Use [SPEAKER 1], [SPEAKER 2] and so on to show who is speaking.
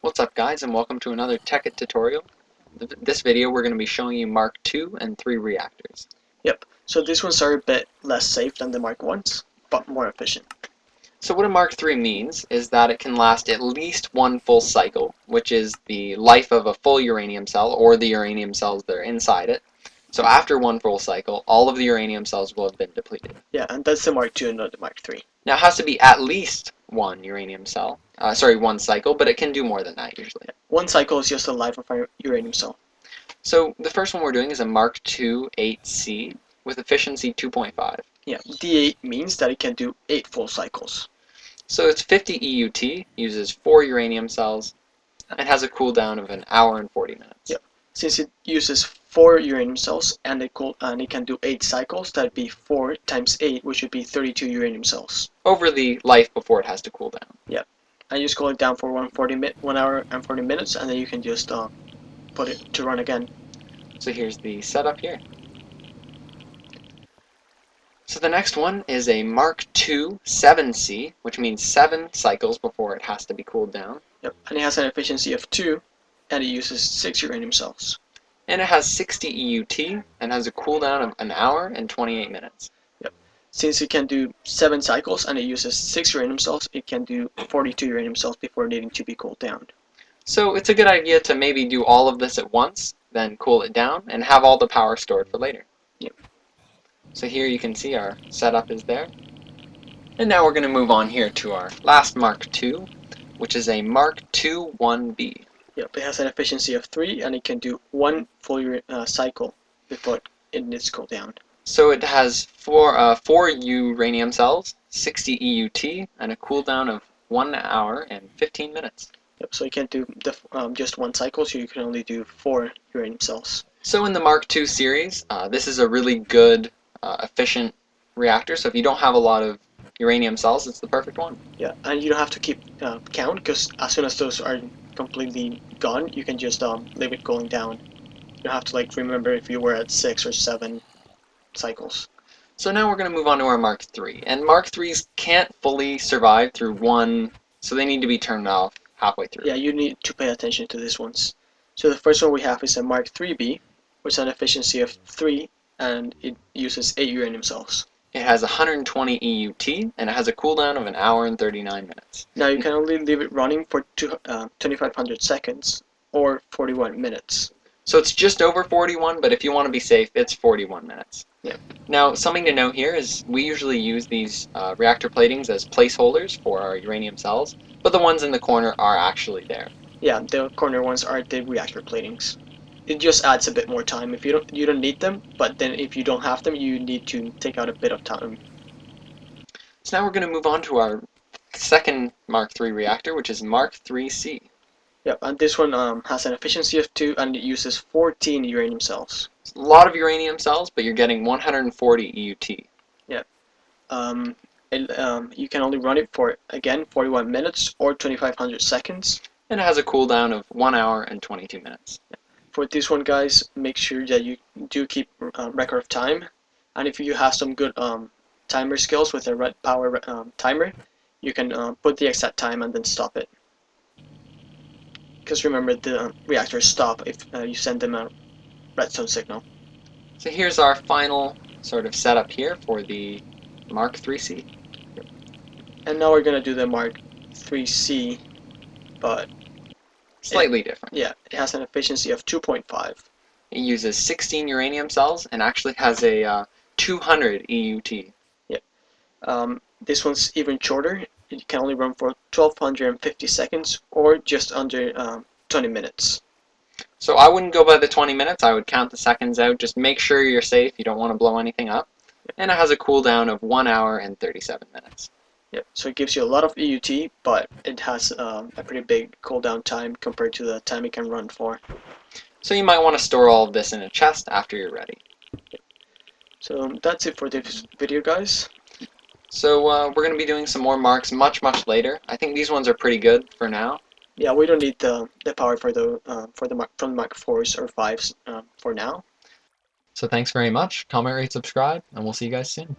[SPEAKER 1] What's up guys, and welcome to another Tekkit tutorial. This video we're going to be showing you Mark II and III reactors.
[SPEAKER 2] Yep, so these ones are a bit less safe than the Mark 1s, but more efficient.
[SPEAKER 1] So what a Mark III means is that it can last at least one full cycle, which is the life of a full uranium cell or the uranium cells that are inside it. So after one full cycle, all of the uranium cells will have been depleted.
[SPEAKER 2] Yeah, and that's the Mark 2, not the Mark 3.
[SPEAKER 1] Now it has to be at least one uranium cell, one cycle, but it can do more than that usually.
[SPEAKER 2] Yeah. One cycle is just the life of a uranium cell.
[SPEAKER 1] So the first one we're doing is a Mark II 8C with efficiency 2.5.
[SPEAKER 2] Yeah, D8 means that it can do 8 full cycles.
[SPEAKER 1] So it's 50 EUT, uses 4 uranium cells, and has a cooldown of an hour and 40 minutes.
[SPEAKER 2] Yep. Since it uses 4 uranium cells and it can do 8 cycles, that'd be 4 times 8, which would be 32 uranium cells.
[SPEAKER 1] Over the life before it has to cool down.
[SPEAKER 2] Yep. And you just cool it down for 1 hour and 40 minutes, and then you can just put it to run again.
[SPEAKER 1] So here's the setup here. So the next one is a Mark II 7C, which means 7 cycles before it has to be cooled down.
[SPEAKER 2] Yep, and it has an efficiency of 2, and it uses 6 uranium cells.
[SPEAKER 1] And it has 60 EUT, and has a cooldown of an hour and 28 minutes.
[SPEAKER 2] Yep. Since it can do 7 cycles and it uses 6 uranium cells, it can do 42 uranium cells before needing to be cooled down.
[SPEAKER 1] So it's a good idea to maybe do all of this at once, then cool it down, and have all the power stored for later.
[SPEAKER 2] Yep.
[SPEAKER 1] So here you can see our setup is there. And now we're going to move on here to our last Mark II, which is a Mark II 1B.
[SPEAKER 2] Yep, it has an efficiency of 3 and it can do 1 full cycle before it needs to cool down.
[SPEAKER 1] So it has 4 uranium cells, 60 EUT, and a cooldown of 1 hour and 15 minutes.
[SPEAKER 2] Yep, so you can't do just 1 cycle, so you can only do 4 uranium cells.
[SPEAKER 1] So in the Mark II series, this is a really good, efficient reactor. So if you don't have a lot of uranium cells, it's the perfect one.
[SPEAKER 2] Yeah, and you don't have to keep count, because as soon as those are completely gone, you can just leave it going down. You don't have to remember if you were at 6 or 7 cycles.
[SPEAKER 1] So now we're going to move on to our Mark III. And Mark IIIs can't fully survive through one, so they need to be turned off halfway through.
[SPEAKER 2] Yeah, you need to pay attention to these ones. So the first one we have is a Mark IIIB, which has an efficiency of 3, and it uses 8 uranium cells.
[SPEAKER 1] It has 120 EUT, and it has a cooldown of an hour and 39 minutes.
[SPEAKER 2] Now you can only leave it running for 2500 seconds, or 41 minutes.
[SPEAKER 1] So it's just over 41, but if you want to be safe, it's 41 minutes.
[SPEAKER 2] Yeah.
[SPEAKER 1] Now, something to note here is we usually use these reactor platings as placeholders for our uranium cells, but the ones in the corner are actually there.
[SPEAKER 2] Yeah, the corner ones are the reactor platings. It just adds a bit more time. If you don't need them, but then if you don't have them, you need to take out a bit of time.
[SPEAKER 1] So now we're going to move on to our second Mark III reactor, which is Mark IIIC.
[SPEAKER 2] Yep, and this one has an efficiency of 2, and it uses 14 uranium cells.
[SPEAKER 1] It's a lot of uranium cells, but you're getting 140 EUT.
[SPEAKER 2] Yeah. You can only run it for, again, 41 minutes or 2500 seconds.
[SPEAKER 1] And it has a cooldown of 1 hour and 22 minutes.
[SPEAKER 2] Yeah. For this one, guys, make sure that you do keep record of time. And if you have some good timer skills with a red power timer, you can put the exact time and then stop it. Because remember, the reactors stop if you send them a redstone signal.
[SPEAKER 1] So here's our final sort of setup here for the Mark IIIC.
[SPEAKER 2] And now we're going to do the Mark IIIC, but
[SPEAKER 1] slightly different.
[SPEAKER 2] Yeah, it has an efficiency of 2.5.
[SPEAKER 1] It uses 16 uranium cells and actually has a 200 EUT.
[SPEAKER 2] Yeah. This one's even shorter. It can only run for 1250 seconds or just under 20 minutes.
[SPEAKER 1] So I wouldn't go by the 20 minutes, I would count the seconds out. Just make sure you're safe, you don't want to blow anything up. And it has a cooldown of 1 hour and 37 minutes.
[SPEAKER 2] Yep, so it gives you a lot of EUT, but it has a pretty big cooldown time compared to the time it can run for.
[SPEAKER 1] So you might want to store all of this in a chest after you're ready.
[SPEAKER 2] Yep. So that's it for this video, guys.
[SPEAKER 1] So we're going to be doing some more marks much later. I think these ones are pretty good for now.
[SPEAKER 2] Yeah, we don't need the power for the from the Mark 4s or 5s for now.
[SPEAKER 1] So thanks very much. Comment, rate, subscribe, and we'll see you guys soon.